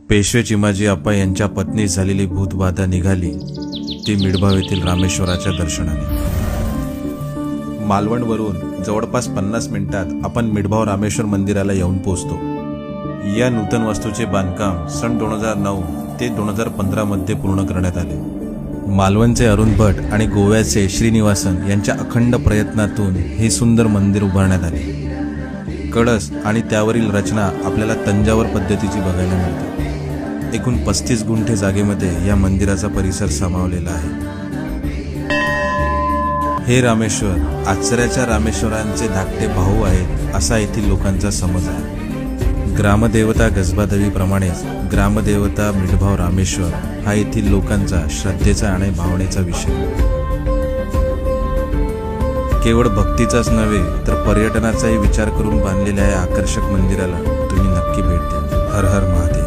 पेशवे चिमाजी आप्पा यांच्या पत्नीस झालेली भूतबाधा निघाली ती मिडभाव येथील रामेश्वराच्या दर्शनाने। मालवणवरून जवळपास 50 मिनिटात आपण मिडभाव रामेश्वर मंदिराला येऊन पोहोचतो। या नूतन वास्तूचे बांधकाम सन 2009 ते 2015 मध्ये पूर्ण करण्यात आले। मालवणचे अरुण भट आणि गोव्याचे श्रीनिवासन यांच्या अखंड प्रयत्नातून हे सुंदर मंदिर उभारण्यात आले। कळस आणि त्यावरील रचना आपल्याला तंजावर पद्धतीची बघायला मिळते। एकूण 35 गुंठे जागेमध्ये या मंदिराचा परिसर सामावलेला आहे। हे रामेश्वर आचऱ्याच्या रामेश्वरांचे धाकटे भाऊ आहेत असा येथील लोकांचा समज आहे। ग्रामदेवता गजबादेवीप्रमाणेच ग्रामदेवता मिडभाव रामेश्वर हा येथील लोकांचा श्रद्धेचा आणि भावनेचा विषय। केवळ भक्तीचाच नव्हे तर पर्यटनाचाही विचार करून बांधलेल्या या आकर्षक मंदिराला तुम्ही नक्की भेट द्या। हर हर महादेव।